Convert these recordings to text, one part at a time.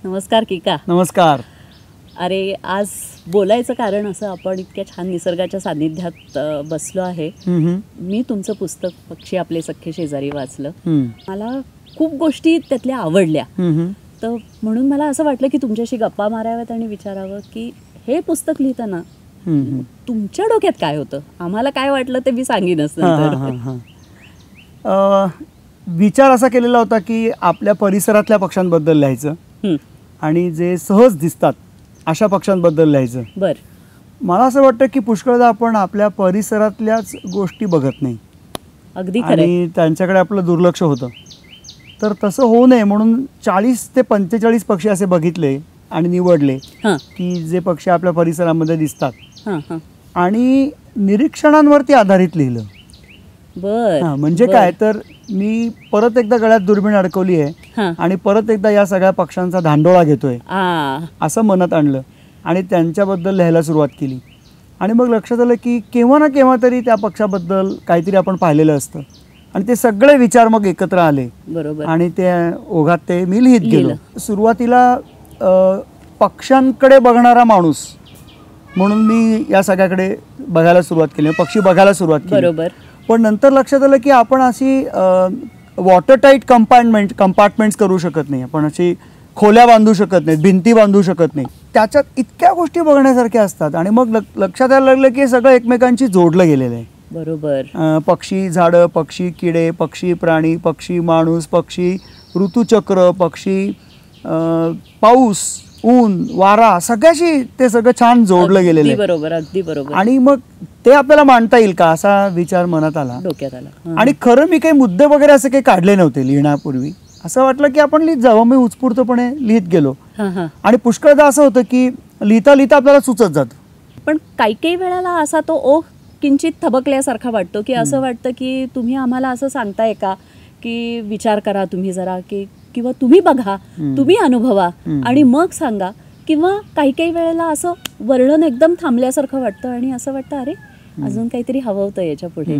नमस्कार किका. नमस्कार. अरे आज बोलायचं कारण असं, आपण इतक्या छान निसर्गाच्या सानिध्यात बसलो आहे. मी तुमचं पुस्तक पक्षी आपले सख्खे शेजारी वाचलं. मला खूप गोष्टी त्यातल्या आवडल्या. तर म्हणून मला असं वाटलं की तुमच्याशी गप्पा माराव्यात आणि विचारावं की हे पुस्तक लिहिताना तुमच्या डोक्यात काय होतं, आम्हाला काय वाटलं ते मी सांगेनच नंतर. विचार असा केलेला होता की आपल्या परिसरातल्या पक्ष्यांबद्दल लिहायचं आणि जे सहज दिसतात अशा पक्ष्यांबद्दल लिहायचं. बर. मला असं वाटतं की पुष्कळदा आपण आपल्या परिसरातल्याच गोष्टी बघत नाही. अगदी खरं. आणि त्यांच्याकडे आपलं दुर्लक्ष होतं. तर तसं होऊ नये म्हणून 40 ते 45 पक्षी असे बघितले आणि निवडले की जे पक्षी आपल्या परिसरामध्ये दिसतात आणि निरीक्षणांवरती आधारित लिहिलं. बर. म्हणजे काय तर मी परत एकदा गळ्यात दुर्बीण अडकवली आहे आणि परत एकदा या सगळ्या पक्ष्यांचा धांडोळा घेतोय असं मनात आणलं आणि त्यांच्याबद्दल लिहायला सुरुवात केली. आणि मग लक्षात आलं की केव्हा ना केव्हा तरी त्या पक्षाबद्दल काहीतरी आपण पाहिलेलं असतं आणि ते सगळे विचार मग एकत्र आले. बरोबर. आणि त्या ओघात ते मी लिहित गेलो. सुरुवातीला पक्ष्यांकडे बघणारा माणूस म्हणून मी या सगळ्याकडे बघायला सुरुवात केली, पक्षी बघायला सुरुवात केली. बरोबर. पण नंतर लक्षात आलं की आपण अशी वॉटर टाईट कंपार्टमेंट्स करू शकत नाही. आपण अशी खोल्या बांधू शकत नाहीत, भिंती बांधू शकत नाही. त्याच्यात इतक्या गोष्टी बघण्यासारख्या असतात आणि मग लक्षात यायला लागलं की सगळं एकमेकांशी जोडलं गेलेलं आहे. बरोबर. पक्षी झाडं, पक्षी किडे, पक्षी प्राणी, पक्षी माणूस, पक्षी ऋतुचक्र, पक्षी पाऊस, ऊन, वारा, सगळ्याशी ते सगळं छान जोडलं गेलेलं आहे. बरोबर. अगदी बरोबर. आणि मग ते आपल्याला मांडता येईल का असा विचार मनात आला, डोक्यात आला. आणि खरं मी काही मुद्दे वगैरे असे काही काढले नव्हते लिहिण्यापूर्वी. असं वाटलं की आपण लिहित जावं. मी उत्स्फूर्तपणे लिहित गेलो आणि पुष्कळदा असं होतं की लिहिता लिहिता आपल्याला सुचत जातं. पण काही वेळेला असा तो ओघ किंचित थबकल्यासारखा वाटतो की असं वाटतं की तुम्ही आम्हाला असं सांगताय का की विचार करा तुम्ही जरा, की किंवा तुम्ही बघा, तुम्ही अनुभवा आणि मग सांगा. किंवा काही वेळेला असं वर्णन एकदम थांबल्यासारखं वाटतं आणि असं वाटतं अरे अजून काहीतरी हवं होतं याच्या पुढे.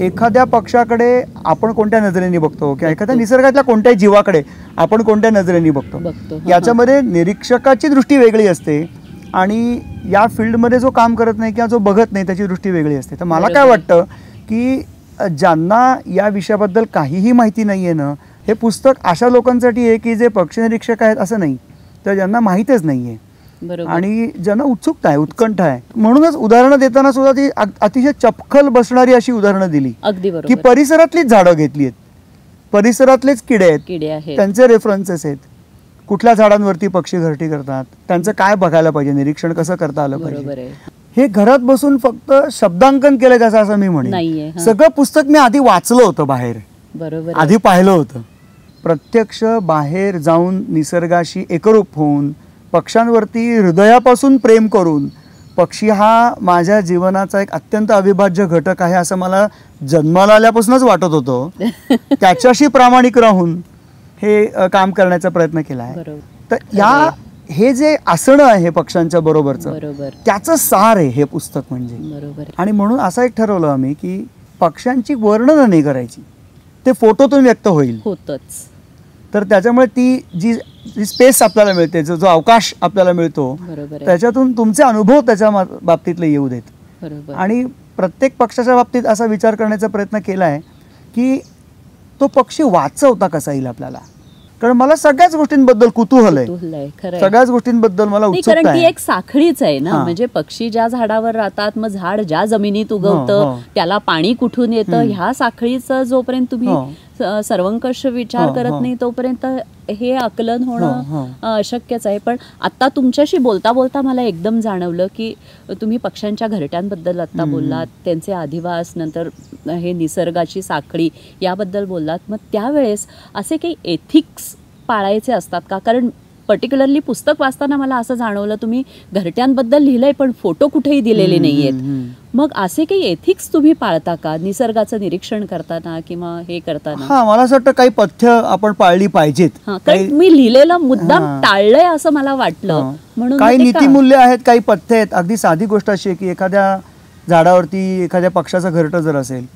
एखाद्या पक्षाकडे आपण कोणत्या नजरेने बघतो किंवा एखाद्या निसर्गातल्या कोणत्याही जीवाकडे आपण कोणत्या नजरेने बघतो याच्यामध्ये निरीक्षकाची दृष्टी वेगळी असते आणि या फील्डमध्ये जो काम करत नाही किंवा जो बघत नाही त्याची दृष्टी वेगळी असते. तर मला काय वाटतं की ज्यांना या विषयाबद्दल काहीही माहिती नाही आहे ना, हे पुस्तक अशा लोकांसाठी आहे की जे पक्षी निरीक्षक आहेत असं नाही, तर ज्यांना माहीतच नाही आहे आणि ज्यांना उत्सुकता आहे, उत्कंठा आहे. म्हणूनच उदाहरणं देताना सुद्धा ती अतिशय चपखल बसणारी अशी उदाहरणं दिली. अगदी बरोबर. की परिसरातलीच झाडं घेतली आहेत, परिसरातलेच किडे आहेत, त्यांचे रेफरन्सेस आहेत, कुठल्या झाडांवरती पक्षी घरटी करतात, त्यांचं काय बघायला पाहिजे, निरीक्षण कसं करता आलं पाहिजे. हे घरात बसून फक्त शब्दांकन केलं त्याचं असं मी म्हणेन. सगळं पुस्तक मी आधी वाचलं होतं बाहेर. बरोबर. आधी पाहिलं होतं. प्रत्यक्ष बाहेर जाऊन निसर्गाशी एकरूप होऊन पक्ष्यांवरती हृदयापासून प्रेम करून, पक्षी हा माझ्या जीवनाचा एक अत्यंत अविभाज्य घटक आहे असं मला जन्माला आल्यापासूनच वाटत होतं. त्याच्याशी प्रामाणिक राहून हे काम करण्याचा प्रयत्न केला आहे. तर हे जे असणं आहे पक्ष्यांच्या बरोबरचं, त्याचं सार आहे हे पुस्तक म्हणजे. आणि म्हणून असं एक ठरवलं आम्ही की पक्ष्यांची वर्णनं नाही करायची, ते फोटोतून व्यक्त होईल. तर त्याच्यामुळे ती जी स्पेस आपल्याला मिळते, जो अवकाश आपल्याला मिळतो, त्याच्यातून तुमचे अनुभव त्याच्या बाबतीतले येऊ देत. आणि प्रत्येक पक्षाच्या बाबतीत असा विचार करण्याचा प्रयत्न केला आहे की तो पक्षी वाचवता कसा येईल आपल्याला. कारण मला सगळ्याच गोष्टींबद्दल कुतूहल आहे, सगळ्याच गोष्टींबद्ल मला उत्सुकता आहे. ती एक साखळीच आहे ना, म्हणजे पक्षी ज्या झाडावर राहतात, मग झाड ज्या जमिनीत उगवतं, त्याला पाणी कुठून येतं, ह्या साखळीचं जोपर्यंत तुम्ही सर्वंकष विचार करत नाही तोपर्यंत हे आकलन होणं अशक्यच आहे. पण आता तुमच्याशी बोलता बोलता मला एकदम जाणवलं की तुम्ही पक्ष्यांच्या घरट्यांबद्दल आता बोललात, त्यांचे अधिवास, नंतर हे निसर्गाची साखळी याबद्दल बोललात. मग त्यावेळेस असे काही एथिक्स पाळायचे असतात का? कारण पर्टिक्युलरली पुस्तक वाचताना मला असं जाणवलं तुम्ही घरट्यांबद्दल लिहिलंय पण फोटो कुठेही दिलेले नाहीयेत. मग असे काही एथिक्स तुम्ही पाळता का निसर्गाचं निरीक्षण करताना किंवा हे करताना? मला असं वाटतं काही पथ्य आपण पाळली पाहिजेत. कारण मी लिहिलेला मुद्दाम टाळलंय असं मला वाटलं. म्हणून काही नीतिमूल्य आहेत, काही पथ्य आहेत. अगदी साधी गोष्ट अशी आहे की एखाद्या झाडावरती एखाद्या पक्षाचं घरटं जर असेल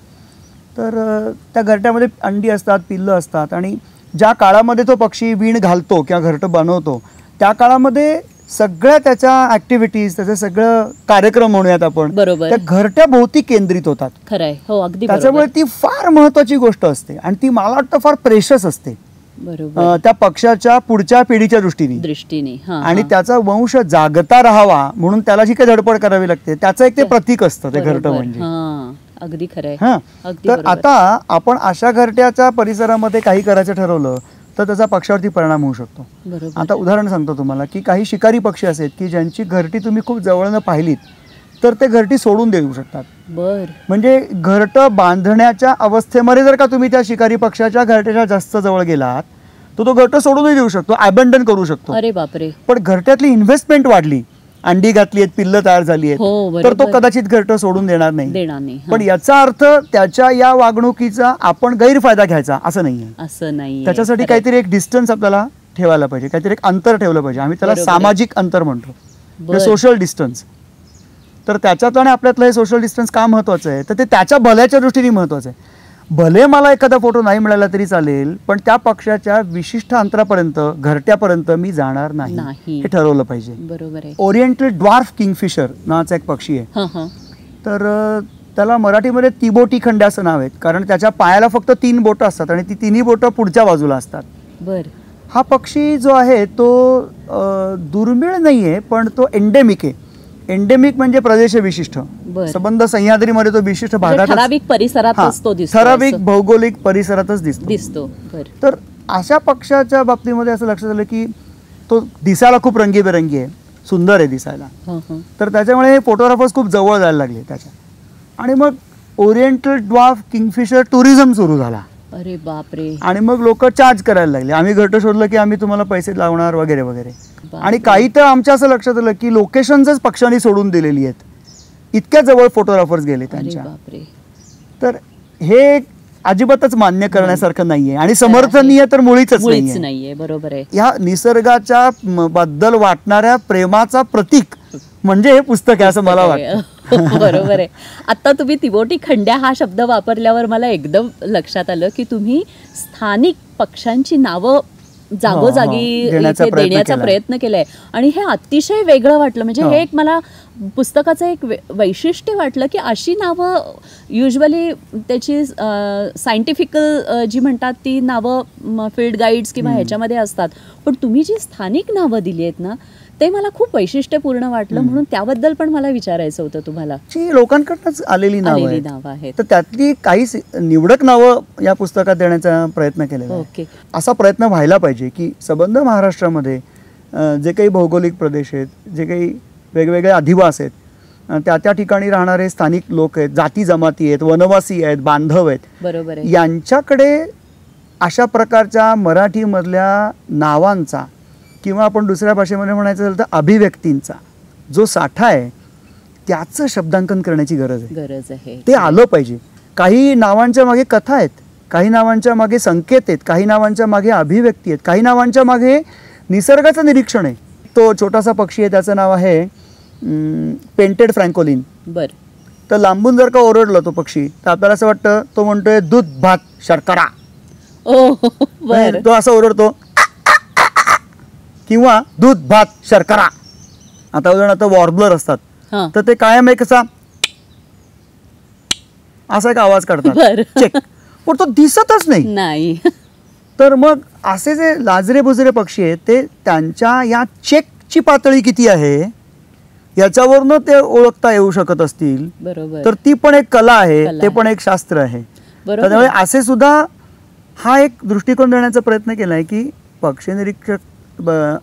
तर त्या घरट्यामध्ये अंडी असतात, पिल्लं असतात आणि ज्या काळामध्ये तो पक्षी वीण घालतो किंवा घरटं बनवतो त्या काळामध्ये सगळ्या त्याच्या ऍक्टिव्हिटीज, त्याचे सगळं कार्यक्रम म्हणूयात आपण, बरोबर, त्या घरट्या भोवती केंद्रित होतात. खरंय, हो अगदी. त्याच्यामुळे ती फार महत्वाची गोष्ट असते आणि ती मला वाटतं फार प्रेशस असते. बरोबर, त्या पक्षाच्या पुढच्या पिढीच्या दृष्टीने. आणि त्याचा वंश जागता राहावा म्हणून त्याला जी काही धडपड करावी लागते त्याचं एक ते प्रतीक असतं ते घरटं म्हणजे. अगदी खरंय. तर आता आपण अशा घरट्याच्या परिसरामध्ये काही करायचं ठरवलं तर त्याचा पक्षावरती परिणाम होऊ शकतो. आता उदाहरण सांगतो तुम्हाला की काही शिकारी पक्षी आहेत की ज्यांची घरटी तुम्ही खूप जवळनं पाहिलीत तर ते घरटी सोडून देऊ शकतात. म्हणजे घरटं बांधण्याच्या अवस्थेमध्ये जर का तुम्ही त्या शिकारी पक्षाच्या घरट्याच्या जास्त जवळ गेलात तर तो घरटं सोडूनही देऊ शकतो, अबंडन करू शकतो. अरे बापरे. पण घरट्यातली इन्व्हेस्टमेंट वाढली, अंडी घातली आहेत, पिल्लं तयार झाली आहेत, तर तो कदाचित घरटं सोडून देणार नाही. पण याचा अर्थ त्याच्या या वागणुकीचा आपण गैरफायदा घ्यायचा असं नाहीये. त्याच्यासाठी काहीतरी एक डिस्टन्स आपल्याला ठेवायला पाहिजे, काहीतरी एक अंतर ठेवलं पाहिजे. आम्ही त्याला सामाजिक अंतर म्हणतो, सोशल डिस्टन्स. तर त्याच्यात आणि आपल्यातलं हे सोशल डिस्टन्स का महत्वाचं आहे तर ते त्याच्या भल्याच्या दृष्टीने महत्वाचं आहे. भले मला एखादा फोटो नाही मिळाला तरी चालेल पण त्या पक्षाच्या विशिष्ट अंतरापर्यंत, घरट्यापर्यंत मी जाणार नाही हे ठरवलं पाहिजे. बरोबर आहे. ओरिएंटल ड्वार्फ किंगफिशर नावाचा एक पक्षी आहे. तर त्याला मराठीमध्ये तिबोटी खंड्या असं नाव आहे कारण त्याच्या पायाला फक्त 3 बोटं असतात आणि ती 3ही बोटं पुढच्या बाजूला असतात. हा पक्षी जो आहे तो दुर्मिळ नाहीये पण तो एंडेमिक आहे. एंडेमिक म्हणजे प्रदेश विशिष्ट, संबंध सह्याद्रीमध्ये तो विशिष्ट भागात, ठराविक परिसरातच तो दिसतो, ठराविक भौगोलिक परिसरातच दिसतो. तर अशा पक्षाच्या बाबतीमध्ये असं लक्षात आलं की तो दिसायला खूप रंगीबेरंगी आहे, सुंदर आहे दिसायला. तर त्याच्यामुळे फोटोग्राफर्स खूप जवळ जायला लागले त्याच्या. आणि मग ओरिएंटल ड्वार्फ किंगफिशर टुरिझम सुरू झाला. अरे बापरे. आणि मग लोक चार्ज करायला लागले, आम्ही घरटं शोधलं की आम्ही तुम्हाला पैसे लावणार वगैरे वगैरे. आणि काही तर आमच्या असं लक्षात आलं की लोकेशन्सच पक्षांनी सोडून दिलेली आहेत, इतक्या जवळ फोटोग्राफर्स गेले त्यांच्या. तर हे अजिबातच मान्य करण्यासारखं नाहीये आणि समर्थनीय तर मुळीच नाहीये. बरोबर आहे. या निसर्गाच्या बद्दल वाटणाऱ्या प्रेमाचा प्रतीक म्हणजे हे पुस्तक आहे असं मला वाटतं. बरोबर आहे. आता तुम्ही तिबोटी खंड्या हा शब्द वापरल्यावर मला एकदम लक्षात आलं की तुम्ही स्थानिक पक्ष्यांची नावं जागोजागी देण्याचा प्रयत्न केलाय आणि हे अतिशय वेगळं वाटलं. म्हणजे हे एक मला पुस्तकाचं एक वैशिष्ट्य वाटलं की अशी नावं युजली त्याची सायंटिफिकल जी म्हणतात ती नावं फील्ड गाईड्स किंवा ह्याच्यामध्ये असतात, पण तुम्ही जी स्थानिक नावं दिली आहेत ना ते मला खूप वैशिष्ट्यपूर्ण वाटलं. म्हणून त्याबद्दल पण मला विचारायचं होतं तुम्हाला. लोकांकडनंच आलेली नावं आहेत तर त्यातली काही निवडक नावं या पुस्तकात देण्याचा प्रयत्न केलेला आहे. असा प्रयत्न व्हायला पाहिजे की संबंध महाराष्ट्रामध्ये जे काही भौगोलिक प्रदेश आहेत, जे काही वेगवेगळे अधिवास आहेत, त्या ठिकाणी राहणारे स्थानिक लोक आहेत, जाती जमाती आहेत, वनवासी आहेत, बांधव आहेत, बरोबर, यांच्याकडे अशा प्रकारच्या मराठीमधल्या नावांचा किंवा आपण दुसऱ्या भाषेमध्ये म्हणायचं झालं तर अभिव्यक्तींचा जो साठा आहे त्याचं शब्दांकन करण्याची गरज आहे. ते आलं पाहिजे. काही नावांच्या मागे कथा आहेत, काही नावांच्या मागे संकेत आहेत, काही नावांच्या मागे अभिव्यक्ती आहेत, काही नावांच्या मागे निसर्गाचं निरीक्षण आहे. तो छोटासा पक्षी आहे त्याचं नाव आहे पेंटेड फ्रँकोलिन. तर लांबून जर का ओरडलं तो पक्षी तर आपल्याला असं वाटतं तो म्हणतोय दूध भात शर्करा. तो असं ओरडतो किंवा दूध भात शर्करा. आता उदाहरणार्थ वॉर्बलर असतात तर ते कायम एक असा एक आवाज काढतात चेक, पण तो दिसतच नाही. तर मग असे जे लाजरे बुजरे पक्षी आहेत ते त्यांच्या या चेकची पातळी किती आहे याच्यावरनं ते ओळखता येऊ शकत असतील. तर ती पण एक कला आहे, ते पण एक शास्त्र आहे. त्यामुळे असे सुद्धा हा एक दृष्टिकोन देण्याचा प्रयत्न केलाय की पक्षी निरीक्षक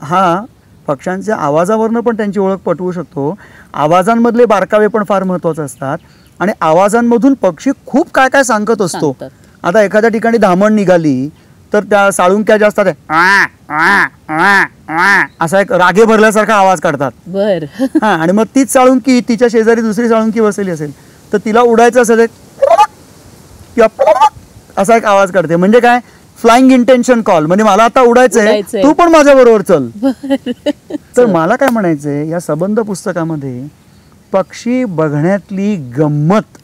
हा पक्ष्यांच्या आवाजावरनं पण त्यांची ओळख पटवू शकतो. आवाजांमधले बारकावे पण फार महत्वाचे असतात आणि आवाजांमधून पक्षी खूप काय काय सांगत असतो. आता एखाद्या ठिकाणी धामण निघाली तर त्या साळुंक्या ज्या असतात असा एक रागे भरल्यासारखा आवाज काढतात. आणि मग तीच साळुंकी तिच्या शेजारी दुसरी साळुंकी बसलेली असेल तर तिला उडायचं असेल किंवा असा एक आवाज काढते. म्हणजे काय, फ्लाइंग इंटेन्शन कॉल, म्हणजे मला आता उडायचंय, तू पण माझ्या बरोबर चल. तर मला काय म्हणायचंय या संबंध पुस्तकामध्ये पक्षी बघण्यातली गंमत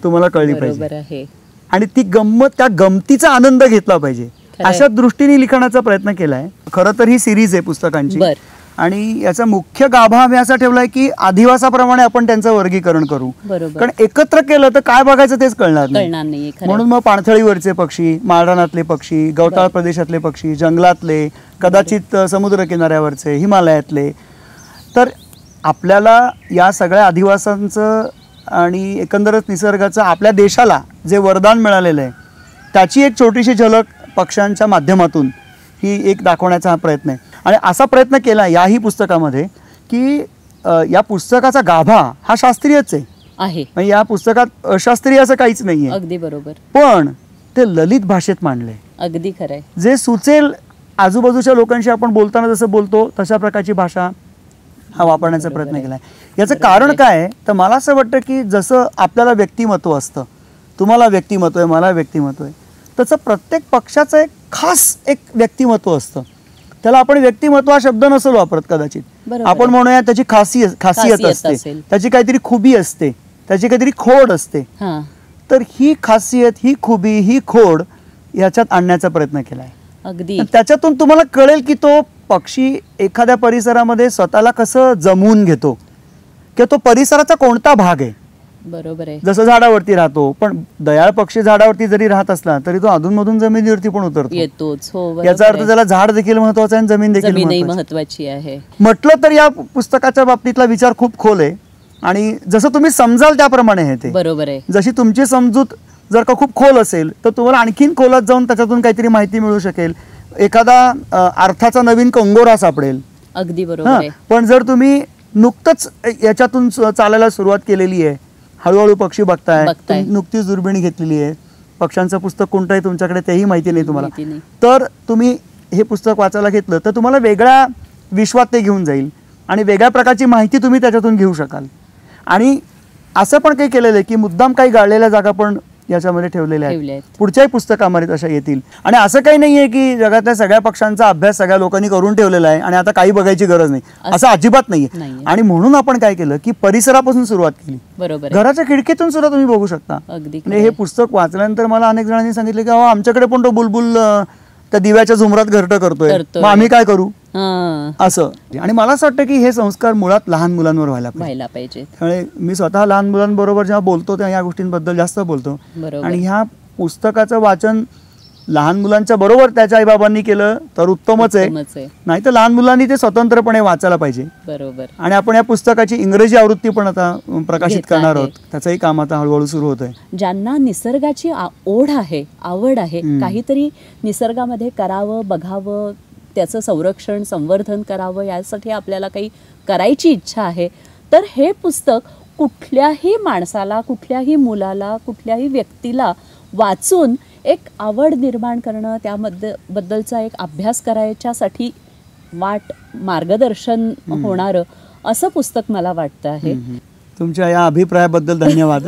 तुम्हाला कळली पाहिजे आणि ती गंमत, त्या गमतीचा आनंद घेतला पाहिजे. अशा दृष्टीने लिखाणाचा प्रयत्न केलाय. खरं तर ही सिरीज आहे पुस्तकांची आणि याचा मुख्य गाभा आम्ही असा ठेवलाय की आदिवासाप्रमाणे आपण त्यांचं वर्गीकरण करू. कारण एकत्र केलं तर काय बघायचं तेच कळणार नाही. म्हणून मग पाणथळीवरचे पक्षी, माळरानातले पक्षी, गवताळ प्रदेशातले पक्षी, जंगलातले, कदाचित समुद्र किनाऱ्यावरचे, हिमालयातले. तर आपल्याला या सगळ्या आदिवासांचं आणि एकंदरच निसर्गाचं आपल्या देशाला जे वरदान मिळालेलं आहे त्याची एक छोटीशी झलक पक्ष्यांच्या माध्यमातून ही एक दाखवण्याचा हा प्रयत्न आहे. आणि असा प्रयत्न केला याही पुस्तकामध्ये की या पुस्तकाचा गाभा हा शास्त्रीयच आहे. म्हणजे या पुस्तकात अशास्त्रीय असं काहीच नाहीये. अगदी बरोबर. पण ते ललित भाषेत मांडले. अगदी खरंय. जे सुचेल आजूबाजूच्या लोकांशी आपण बोलताना जसं बोलतो तशा प्रकारची भाषा हा वापरण्याचा प्रयत्न केलाय. याचं कारण काय आहे तर मला असं वाटतं की जसं आपल्याला व्यक्तिमत्व असतं, तुम्हाला व्यक्तिमत्व आहे, मला व्यक्तिमत्व आहे, तसं प्रत्येक पक्षाचं एक खास एक व्यक्तिमत्व असतं. त्याला आपण व्यक्तिमत्व हा शब्द नसेल वापरत कदाचित, आपण म्हणूया त्याची खासियत असते, त्याची काहीतरी खुबी असते, त्याची काहीतरी खोड असते. तर ही खासियत, ही खुबी, ही खोड याच्यात आणण्याचा प्रयत्न केलाय. अगदी त्याच्यातून तुम्हाला कळेल की तो पक्षी एखाद्या परिसरामध्ये स्वतःला कसं जमवून घेतो किंवा तो परिसराचा कोणता भाग आहे. बरोबर आहे. जसं झाडावरती राहतो, पण दयाळ पक्षी झाडावरती जरी राहत असला तरी तो अधूनमधून जमिनीवरती पण येतोच. याचा अर्थ त्याला झाड देखील महत्वाचं आहे आणि जमीन देखील महत्वाची आहे. म्हटलं तर या पुस्तकाच्या बाबतीतला विचार खूप खोल आहे आणि जसं तुम्ही समजाल त्याप्रमाणे आहे ते. बरोबर आहे. जशी तुमची समजूत जर का खूप खोल असेल तर तुम्हाला आणखीन खोलात जाऊन त्याच्यातून काहीतरी माहिती मिळू शकेल, एखादा अर्थाचा नवीन कंगोरा सापडेल. अगदी बरोबर आहे. पण जर तुम्ही नुकतंच याच्यातून चालायला सुरुवात केलेली आहे, हळूहळू पक्षी बघताय, नुकतीच दुर्बिणी घेतलेली आहे, पक्ष्यांचं पुस्तक कोणतं आहे तुमच्याकडे तेही माहिती नाही तुम्हाला, तर तुम्ही हे पुस्तक वाचायला घेतलं तर तुम्हाला वेगळ्या विश्वात ते घेऊन जाईल आणि वेगळ्या प्रकारची माहिती तुम्ही त्याच्यातून घेऊ शकाल. आणि असं पण काही केलेलं आहे की मुद्दाम काही गाळलेल्या जागा पण याच्यामध्ये ठेवलेल्या आहेत, पुढच्याही पुस्तकामध्ये तशा येतील. आणि असं काही नाहीये की जगातल्या सगळ्या पक्षांचा अभ्यास सगळ्या लोकांनी करून ठेवलेला आहे आणि आता काही बघायची गरज नाही, असं अजिबात नाहीये. आणि म्हणून आपण काय केलं की परिसरापासून सुरुवात केली. बरोबर. घराच्या खिडकीतून सुद्धा तुम्ही बघू शकता. म्हणजे हे पुस्तक वाचल्यानंतर मला अनेक जणांनी सांगितलं की आमच्याकडे पण तो बुलबुल त्या दिव्याच्या झुमरात घरटं करतोय, मग आम्ही काय करू असं. आणि मला असं वाटतं की हे संस्कार मुळात लहान मुलांवर व्हायला पाहिजे. त्यामुळे मी स्वतः लहान मुलांबरोबर जेव्हा बोलतो तेव्हा या गोष्टींबद्दल जास्त बोलतो. आणि ह्या पुस्तकाचं वाचन लहान मुलांच्या बरोबर त्याच्या आईबाबांनी केलं तर उत्तमच आहे, नाही तर लहान मुलांनी ते स्वतंत्रपणे वाचायला पाहिजे. बरोबर. आणि आपण या पुस्तकाची इंग्रजी आवृत्ती पण आता प्रकाशित करणार आहोत, त्याचंही काम आता हळूहळू सुरू होत आहे. ज्यांना निसर्गाची ओढ आहे, आवड आहे, काहीतरी निसर्गामध्ये करावं, बघावं, त्याचं संरक्षण संवर्धन करावं, यासाठी आपल्याला काही करायची इच्छा आहे, तर हे पुस्तक कुठल्याही माणसाला, कुठल्याही मुलाला, कुठल्याही व्यक्तीला वाचून एक आवड निर्माण करणं, त्याबद्दलचा एक अभ्यास करायच्यासाठी मार्गदर्शन होणारं असं पुस्तक मला वाटतं आहे. तुमच्या या अभिप्रायाबद्दल धन्यवाद.